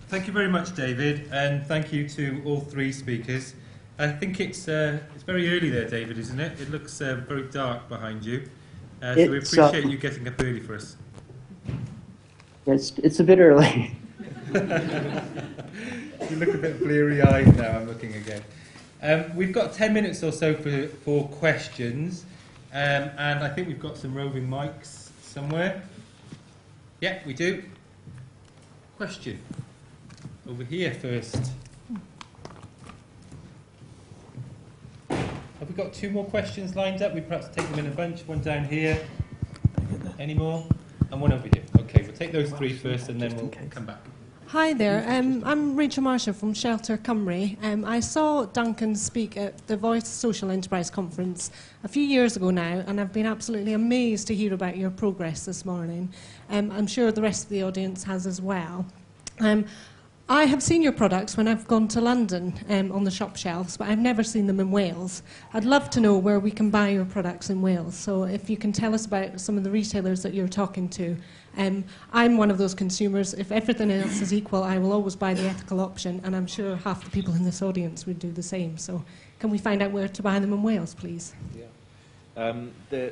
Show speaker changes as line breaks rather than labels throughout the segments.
Thank you very much, David, and thank you to all three speakers. I think it's very early there, David, isn't it? It looks very dark behind you. So we appreciate you getting up early for us.
It's a bit early.
You look a bit bleary-eyed now, I'm looking again. We've got 10 minutes or so for questions, and I think we've got some roving mics somewhere. Yeah, we do. Question. Over here first. Have we got 2 more questions lined up? We perhaps take them in a bunch. One down here. Any more? And one over here. Okay, we'll take those 3 first and then we'll come back.
Hi there, I'm Rachel Marshall from Shelter Cymru. I saw Duncan speak at the Voice Social Enterprise Conference a few years ago now, and I've been absolutely amazed to hear about your progress this morning. I'm sure the rest of the audience has as well. I have seen your products when I've gone to London on the shop shelves, but I've never seen them in Wales. I'd love to know where we can buy your products in Wales. So if you can tell us about some of the retailers that you're talking to. I'm one of those consumers. If everything else is equal, I will always buy the ethical option, and I'm sure half the people in this audience would do the same. So can we find out where to buy them in Wales, please?
Yeah.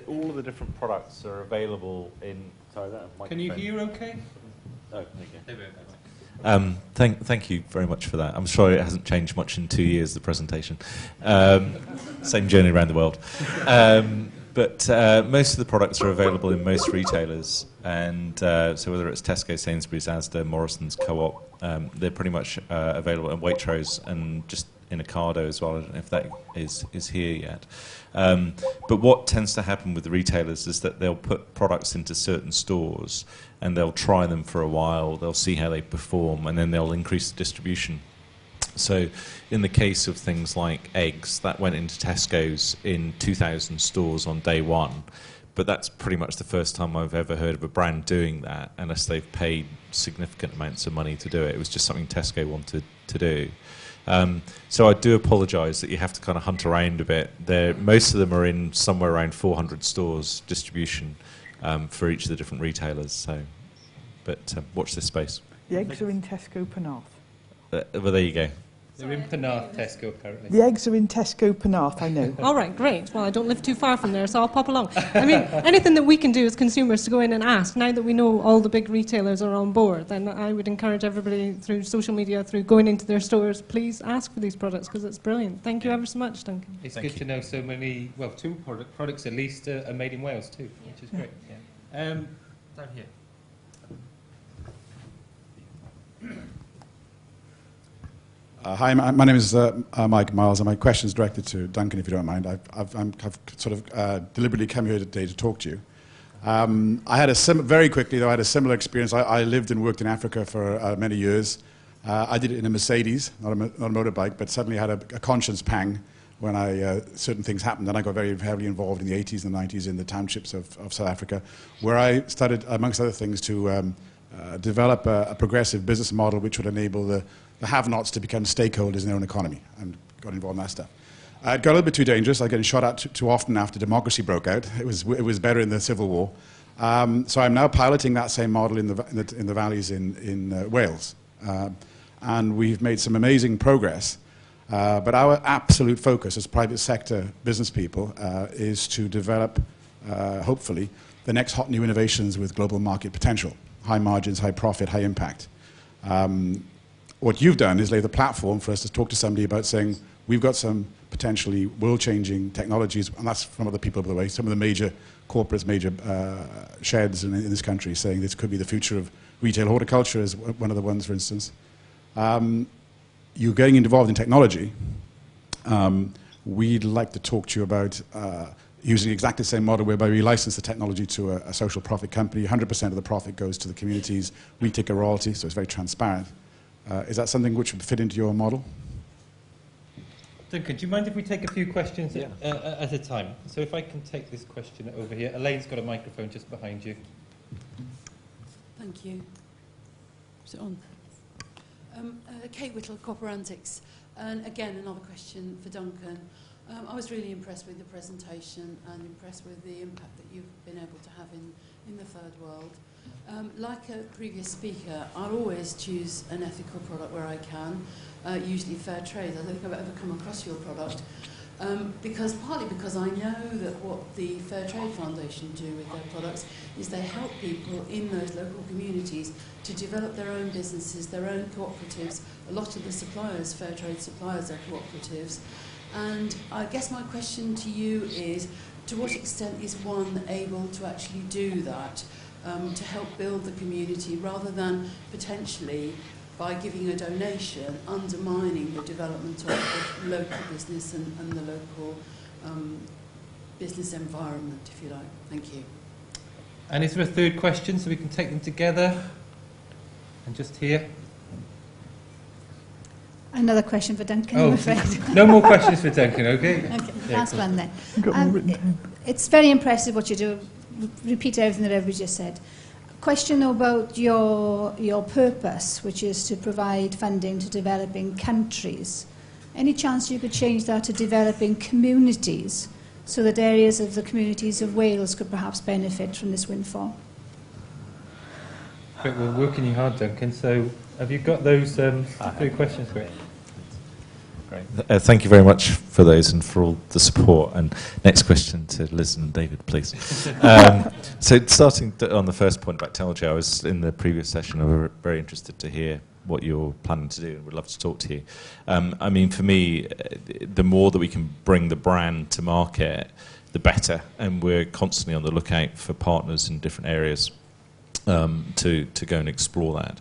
All of the different products are available in... Sorry, that microphone.
Can you hear okay?
Oh, there you go.
There we go.
Thank you very much for that. I'm sure it hasn't changed much in 2 years, the presentation. Same journey around the world. But most of the products are available in most retailers. And so whether it's Tesco, Sainsbury's, Asda, Morrison's, Co-op, they're pretty much available in Waitrose and just in Ocado as well. I don't know if that is here yet. But what tends to happen with the retailers is that they'll put products into certain stores and they'll try them for a while, they'll see how they perform, and then they'll increase the distribution. So in the case of things like eggs, that went into Tesco's in 2,000 stores on day one. But that's pretty much the first time I've ever heard of a brand doing that, unless they've paid significant amounts of money to do it. It was just something Tesco wanted to do. So I do apologise that you have to kind of hunt around a bit. Most of them are in somewhere around 400 stores distribution for each of the different retailers. So, but watch this space.
The eggs are in Tesco Penarth.
Well, there you go.
They're in Penarth, Tesco, apparently.
The eggs are in Tesco Penarth, I know.
All right, great. Well, I don't live too far from there, so I'll pop along. I mean, anything that we can do as consumers to go in and ask, now that we know all the big retailers are on board, then I would encourage everybody through social media, through going into their stores, please ask for these products, because it's brilliant. Thank you ever so much, Duncan.
It's good to know so many, well, 2 products at least are made in Wales too, which is great. Yeah. Down here.
Hi, my name is Mike Miles, and my question is directed to Duncan, if you don't mind. I've sort of deliberately come here today to talk to you. I had very quickly, though, I had a similar experience. I lived and worked in Africa for many years. I did it in a Mercedes, not a motorbike, but suddenly I had a conscience pang when certain things happened. And I got very heavily involved in the 80s and 90s in the townships of South Africa, where I started, amongst other things, to develop a progressive business model which would enable the have-nots to become stakeholders in their own economy, and got involved in that stuff. It got a little bit too dangerous. I was getting shot at too often after democracy broke out. It was better in the Civil War. So I'm now piloting that same model in the valleys in Wales. And we've made some amazing progress. But our absolute focus as private sector business people is to develop, hopefully, the next hot new innovations with global market potential. High margins, high profit, high impact. What you've done is lay the platform for us to talk to somebody about saying, we've got some potentially world-changing technologies, and that's from other people, by the way, some of the major corporates, major sheds in this country, saying this could be the future of retail. Horticulture is one of the ones, for instance. You're getting involved in technology. We'd like to talk to you about using exactly the same model whereby we license the technology to a social profit company. 100% of the profit goes to the communities. We take a royalty, so it's very transparent. Is that something which would fit into your model?
Duncan, do you mind if we take a few questions at a time? So if I can take this question over here. Elaine's got a microphone just behind you.
Thank you. Is it on? Kate Whittle, Copper Antics. And again, another question for Duncan. I was really impressed with the presentation and impressed with the impact that you've been able to have in the third world. Like a previous speaker, I'll always choose an ethical product where I can, usually fair trade. I don't think I've ever come across your product. Partly because I know that what the Fair Trade Foundation do with their products is they help people in those local communities to develop their own businesses, their own cooperatives. A lot of the suppliers, fair trade suppliers, are cooperatives. And I guess my question to you is, to what extent is one able to actually do that, to help build the community, rather than potentially, by giving a donation, undermining the development of local business and the local business environment, if you like. Thank you.
And is there a third question so we can take them together? And just here.
Another question for Duncan, I'm afraid.
No more questions for Duncan, okay?
Okay,
Yeah,
last
cool.
one then. It's very impressive what you do. Repeat everything that everybody just said. Question about your purpose, which is to provide funding to developing countries. Any chance you could change that to developing communities, so that areas of the communities of Wales could perhaps benefit from this windfall?
Great, we're working you hard, Duncan. So have you got those three questions? Great.
Great. Thank you very much for those and for all the support. And next question to Liz and David, please. So starting on the first point about technology, I was in the previous session. I was very interested to hear what you're planning to do, and would love to talk to you. I mean, for me, the more that we can bring the brand to market, the better. And we're constantly on the lookout for partners in different areas to go and explore that.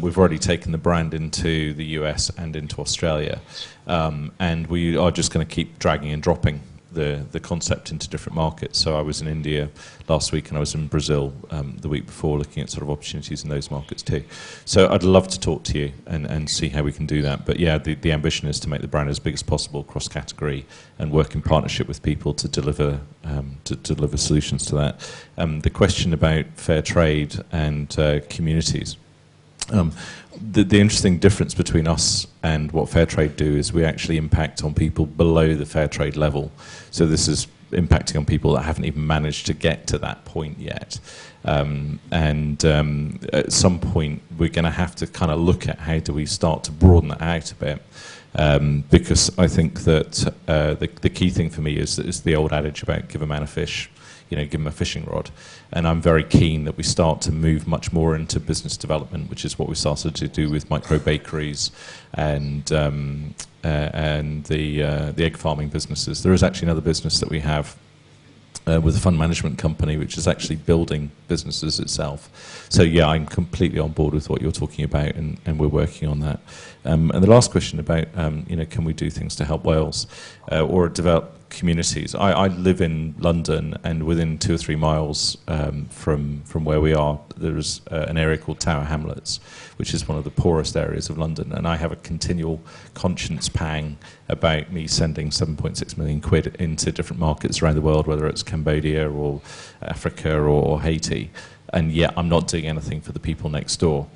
We've already taken the brand into the US and into Australia, and we are just going to keep dragging and dropping the concept into different markets. So I was in India last week, and I was in Brazil the week before, looking at sort of opportunities in those markets too. So I'd love to talk to you and see how we can do that. But yeah, the ambition is to make the brand as big as possible cross-category and work in partnership with people to deliver solutions to that. The question about fair trade and communities. The interesting difference between us and what fair trade do is we actually impact on people below the fair trade level. So this is impacting on people that haven't even managed to get to that point yet. At some point, we're going to have to kind of look at how do we start to broaden that out a bit. Because I think that the key thing for me is the old adage about give a man a fish, give them a fishing rod. And I'm very keen that we start to move much more into business development, which is what we started to do with micro bakeries and the egg farming businesses. There is actually another business that we have with a fund management company, which is actually building businesses itself. So yeah, I'm completely on board with what you're talking about, and we're working on that. And the last question about, can we do things to help Wales or develop communities? I live in London, and within 2 or 3 miles from where we are, there's an area called Tower Hamlets, which is one of the poorest areas of London, and I have a continual conscience pang about me sending 7.6 million quid into different markets around the world, whether it's Cambodia or Africa or Haiti, and yet I'm not doing anything for the people next door.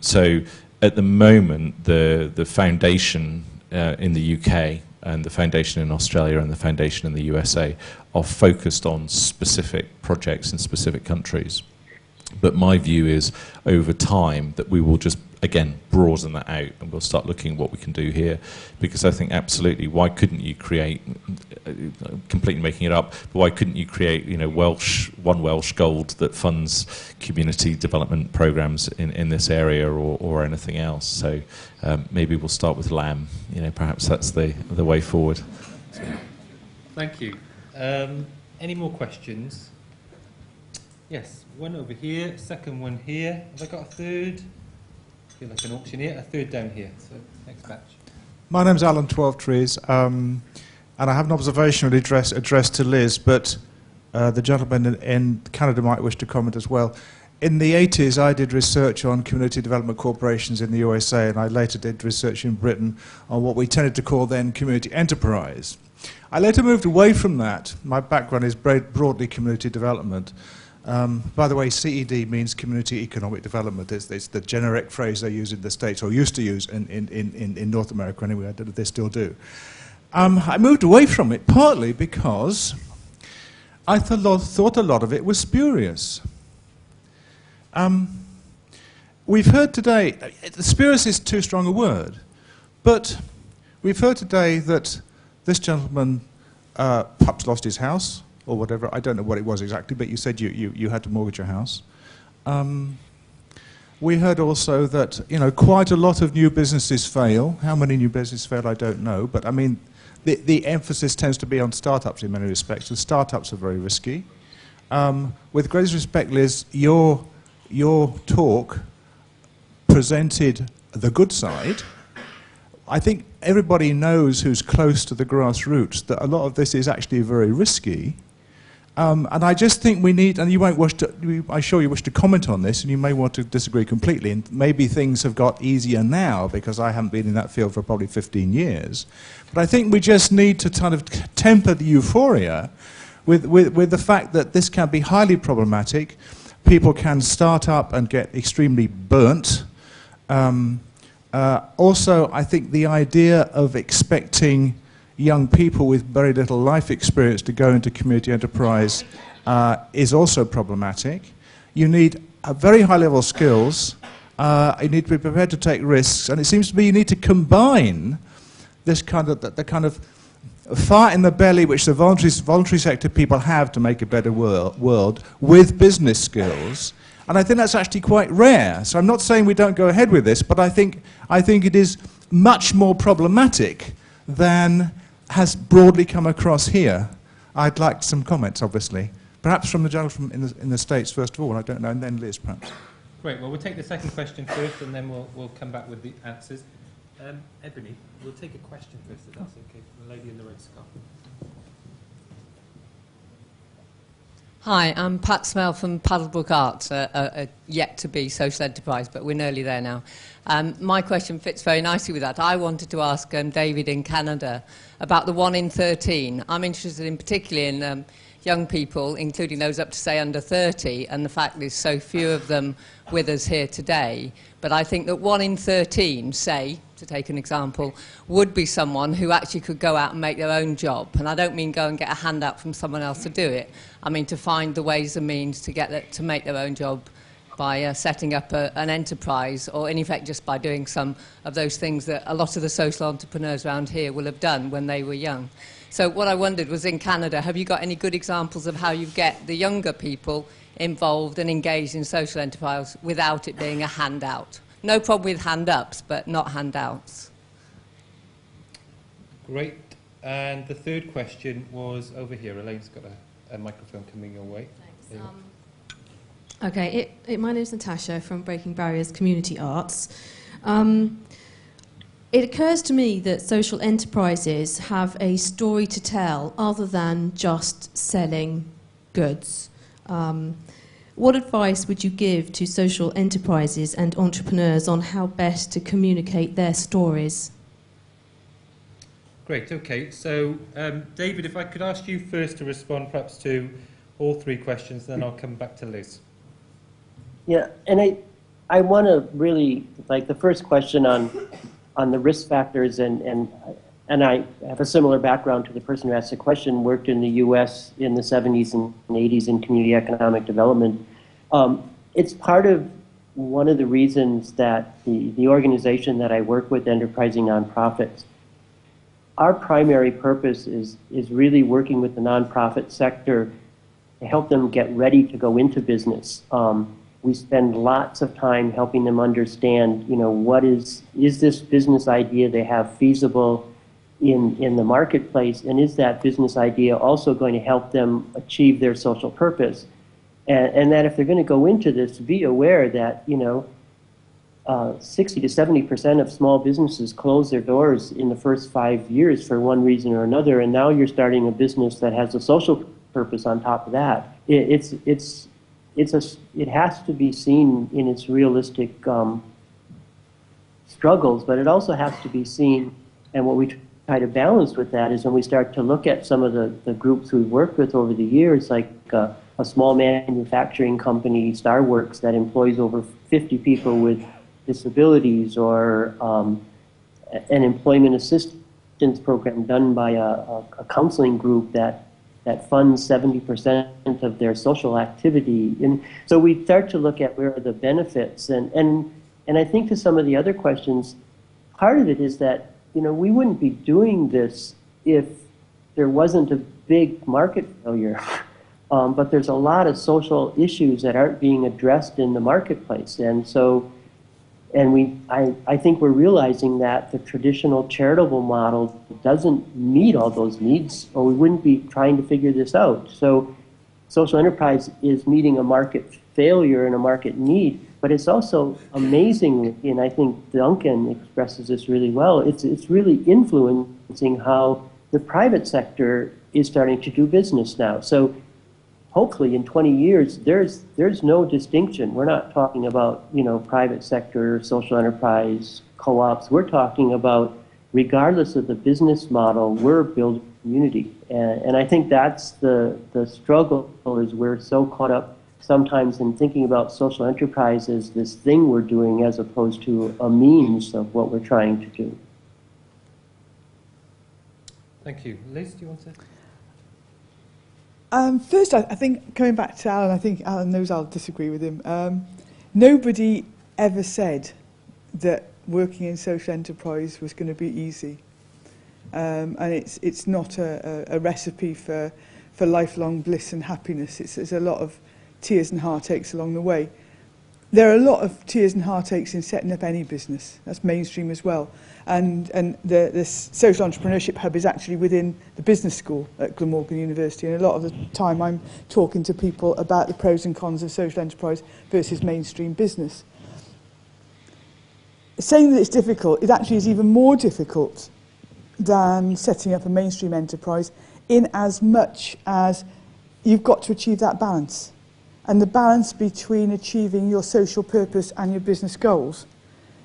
So at the moment, the foundation in the UK and the foundation in Australia and the foundation in the USA are focused on specific projects in specific countries. But my view is, over time, that we will just, again, broaden that out, and we'll start looking at what we can do here. Because I think, absolutely, why couldn't you create, completely making it up, but why couldn't you create, one Welsh Gold that funds community development programs in this area or anything else? So maybe we'll start with lamb. Perhaps that's the way forward.
Thank you. Any more questions? Yes, one over here, second one here. Have I got a third? I feel like an auctioneer. A third down here. So next batch.
My name's Alan 12 Trees, and I have an observation addressed to Liz, but the gentleman in Canada might wish to comment as well. In the 80s, I did research on community development corporations in the USA, and I later did research in Britain on what we tended to call then community enterprise. I later moved away from that. My background is broadly community development. By the way, CED means community economic development. It's the generic phrase they use in the States, or used to use in North America anyway. I don't know if they still do. I moved away from it partly because I thought a lot of it was spurious. We've heard today, spurious is too strong a word, but we've heard today that this gentleman perhaps lost his house or whatever. I don't know what it was exactly, but you said you had to mortgage your house. We heard also that, you know, quite a lot of new businesses fail. How many new businesses fail, I don't know, but I mean, the emphasis tends to be on startups in many respects, and startups are very risky. With great respect, Liz, your talk presented the good side. I think everybody knows who's close to the grassroots that a lot of this is actually very risky. And I just think we need, and you won't wish to, I'm sure you wish to comment on this, and you may want to disagree completely, and maybe things have got easier now because I haven't been in that field for probably 15 years. But I think we just need to kind of temper the euphoria with the fact that this can be highly problematic. People can start up and get extremely burnt. Also, I think the idea of expecting young people with very little life experience to go into community enterprise is also problematic. You need very high-level skills. You need to be prepared to take risks, and it seems to me you need to combine this kind of the kind of fire in the belly which the voluntary sector people have to make a better world with business skills. And I think that's actually quite rare. So I'm not saying we don't go ahead with this, but I think it is much more problematic than has broadly come across here. I'd like some comments, obviously. Perhaps from the gentleman in the States, first of all, I don't know, and then Liz, perhaps.
Great, well, we'll take the second question first, and then we'll come back with the answers. Ebony, we'll take a question first, if that's okay, from the lady in the red scarf.
Hi, I'm Pat Smell from Paddlebrook Arts, a yet-to-be social enterprise, but we're nearly there now. My question fits very nicely with that. I wanted to ask David in Canada about the 1 in 13. I'm interested in particularly in young people, including those up to, say, under 30, and the fact there's so few of them with us here today. But I think that 1 in 13, say, to take an example, would be someone who actually could go out and make their own job. And I don't mean go and get a handout from someone else to do it. I mean to find the ways and means to make their own job by setting up an enterprise, or in effect just by doing some of those things that a lot of the social entrepreneurs around here will have done when they were young. So what I wondered was, in Canada, have you got any good examples of how you get the younger people involved and engaged in social enterprise without it being a handout? No problem with hand-ups, but not handouts.
Great. And the third question was over here. Elaine's got a microphone coming your way.
Thanks. Okay, my name is Natasha from Breaking Barriers Community Arts. It occurs to me that social enterprises have a story to tell other than just selling goods. What advice would you give to social enterprises and entrepreneurs on how best to communicate their stories?
Great, okay. So, David, if I could ask you first to respond perhaps to all three questions, then I'll come back to Liz.
Yeah, and I want to really, like the first question on the risk factors, and I have a similar background to the person who asked the question, worked in the U.S. in the 70s and 80s in community economic development. It's part of one of the reasons that the organization that I work with, Enterprising Nonprofits, our primary purpose is really working with the nonprofit sector to help them get ready to go into business. We spend lots of time helping them understand, you know, what is this business idea they have feasible in the marketplace, and is that business idea also going to help them achieve their social purpose? And that if they're going to go into this, be aware that, you know, 60 to 70% of small businesses close their doors in the first 5 years for one reason or another, and now you're starting a business that has a social purpose on top of that. It has to be seen in its realistic struggles, but it also has to be seen, and what we try to balance with that is when we start to look at some of the groups we've worked with over the years, like a small manufacturing company, Starworks, that employs over 50 people with disabilities, or an employment assistance program done by a counseling group that that funds 70% of their social activity. And so we start to look at where are the benefits. And I think to some of the other questions, part of it is that, you know, we wouldn't be doing this if there wasn't a big market failure. But there's a lot of social issues that aren't being addressed in the marketplace. And so, I think we're realizing that the traditional charitable model doesn't meet all those needs, or we wouldn't be trying to figure this out. So social enterprise is meeting a market failure and a market need, but it's also amazingly, and I think Duncan expresses this really well, it's really influencing how the private sector is starting to do business now. So hopefully in 20 years, there's no distinction. We're not talking about, you know, private sector, social enterprise, co-ops. We're talking about, regardless of the business model, we're building community. And I think that's the struggle, is we're so caught up sometimes in thinking about social enterprise as this thing we're doing as opposed to a means of what we're trying to do.
Thank you. Liz, do you want to?
First, I think, coming back to Alan, I think Alan knows I'll disagree with him. Nobody ever said that working in social enterprise was going to be easy. And it's not a recipe for lifelong bliss and happiness. There's a lot of tears and heartaches along the way. There are a lot of tears and heartaches in setting up any business. That's mainstream as well. And the Social Entrepreneurship Hub is actually within the business school at Glamorgan University. And a lot of the time I'm talking to people about the pros and cons of social enterprise versus mainstream business. Saying that it's difficult, it actually is even more difficult than setting up a mainstream enterprise, in as much as you've got to achieve that balance. And the balance between achieving your social purpose and your business goals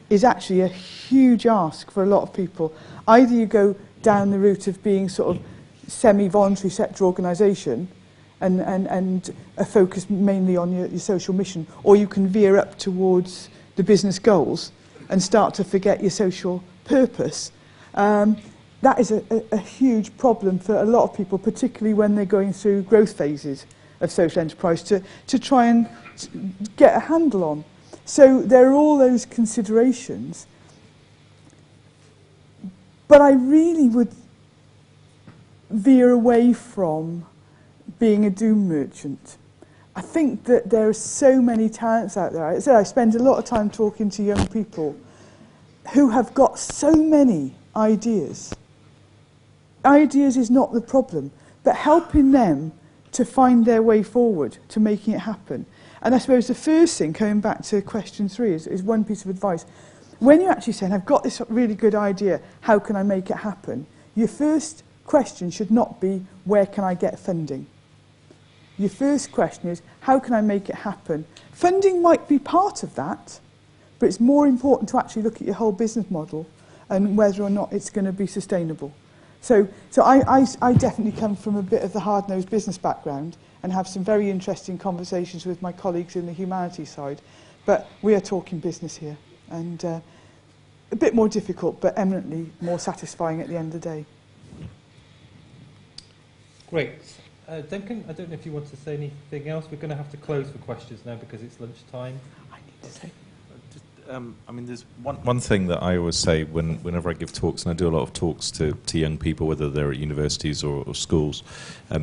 is actually a huge ask for a lot of people. Either you go down the route of being sort of semi-voluntary sector organisation and a focus mainly on your social mission, or you can veer up towards the business goals and start to forget your social purpose. That is a huge problem for a lot of people, particularly when they're going through growth phases of social enterprise, to try and get a handle on. So there are all those considerations, but I really would veer away from being a doom merchant. I think that there are so many talents out there. I spend a lot of time talking to young people who have got so many ideas. Ideas is not the problem, but helping them to find their way forward to making it happen. And I suppose the first thing, coming back to question 3, is one piece of advice. When you're actually saying, I've got this really good idea, how can I make it happen? Your first question should not be, where can I get funding? Your first question is, how can I make it happen? Funding might be part of that, but it's more important to actually look at your whole business model and whether or not it's going to be sustainable. So I definitely come from a bit of the hard-nosed business background and have some very interesting conversations with my colleagues in the humanities side. But we are talking business here, and a bit more difficult, but eminently more satisfying at the end of the day.
Great. Duncan, I don't know if you want to say anything else. We're going to have to close for questions now because it's lunchtime.
I need to say.
I mean, there's one thing that I always say whenever I give talks, and I do a lot of talks to young people, whether they're at universities or schools,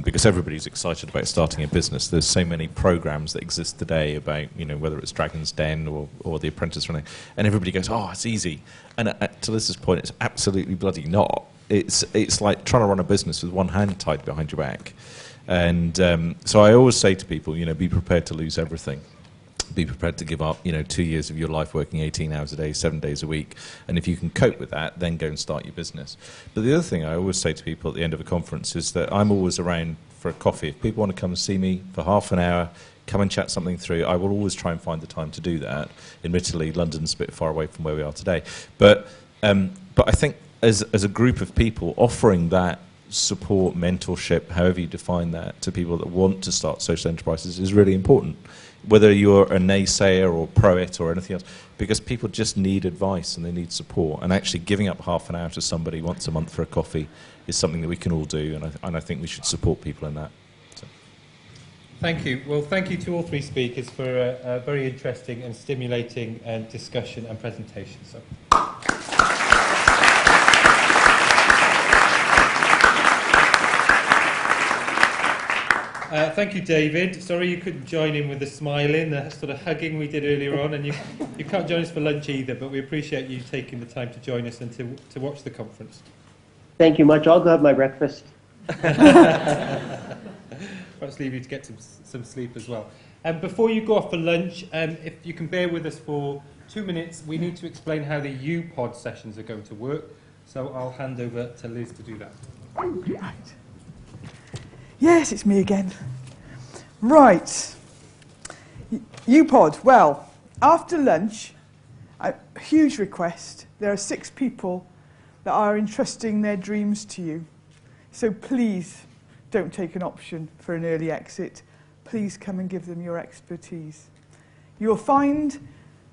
because everybody's excited about starting a business. There's so many programs that exist today about, you know, whether it's Dragon's Den or The Apprentice running, and everybody goes, oh, it's easy. And to Liz's point, it's absolutely bloody not. It's like trying to run a business with one hand tied behind your back. And so I always say to people, you know, be prepared to lose everything. Be prepared to give up, 2 years of your life working 18 hours a day, 7 days a week. And if you can cope with that, then go and start your business. But the other thing I always say to people at the end of a conference is that I'm always around for a coffee. If people want to come and see me for half an hour, come and chat something through, I will always try and find the time to do that. Admittedly, London's a bit far away from where we are today. But I think as a group of people, offering that support, mentorship, however you define that, to people that want to start social enterprises is really important. whether you're a naysayer or pro-it or anything else, because people just need advice and they need support. And actually giving up half an hour to somebody once a month for a coffee is something that we can all do, and I think we should support people in that. So.
Thank you. Well, thank you to all three speakers for a very interesting and stimulating discussion and presentation. So. Thank you, David. Sorry you couldn't join in with the smiling, the sort of hugging we did earlier on, and you can't join us for lunch either, but we appreciate you taking the time to join us and to watch the conference.
Thank you much. I'll go have my breakfast.
Perhaps leave you to get some sleep as well. Before you go off for lunch, if you can bear with us for 2 minutes, we need to explain how the U-Pod sessions are going to work, so I'll hand over to Liz to do that.
Right. Yes, it's me again. Right. U-Pod. Well, after lunch, a huge request. There are 6 people that are entrusting their dreams to you. So please don't take an option for an early exit. Please come and give them your expertise. You'll find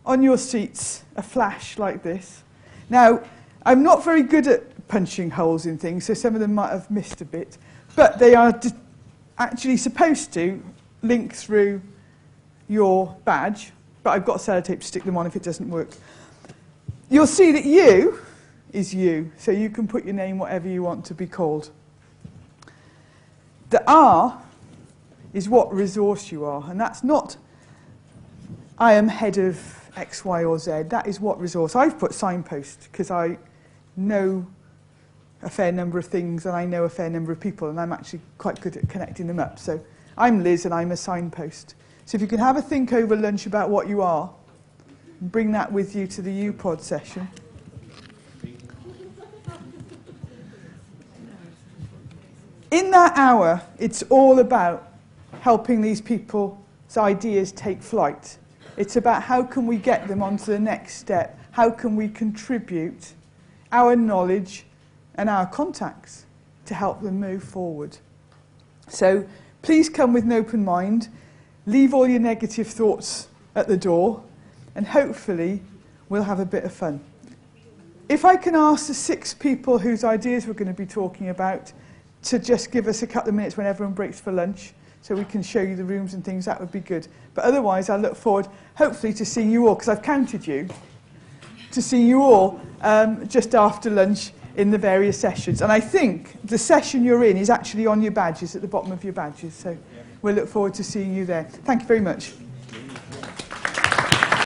on your seats a flash like this. Now, I'm not very good at punching holes in things, so some of them might have missed a bit. But they are actually supposed to link through your badge, but I've got sellotape to stick them on if it doesn't work. You'll see that U is you, so you can put your name whatever you want to be called. The R is what resource you are, and that's not I am head of X, Y, or Z. That is what resource. I've put signpost because I know a fair number of things and I know a fair number of people, and I'm actually quite good at connecting them up. So I'm Liz and I'm a signpost. So if you can have a think over lunch about what you are, and bring that with you to the U-Pod session. In that hour, it's all about helping these people's ideas take flight. It's about how can we get them onto the next step? How can we contribute our knowledge and our contacts to help them move forward? So please come with an open mind, leave all your negative thoughts at the door, and hopefully we'll have a bit of fun. If I can ask the 6 people whose ideas we're going to be talking about to just give us a couple of minutes when everyone breaks for lunch, so we can show you the rooms and things, that would be good. But otherwise, I look forward, hopefully, to seeing you all, because I've counted you, to see you all just after lunch in the various sessions. And I think the session you're in is actually on your badges, at the bottom of your badges. So we'll look forward to seeing you there. Thank you very much.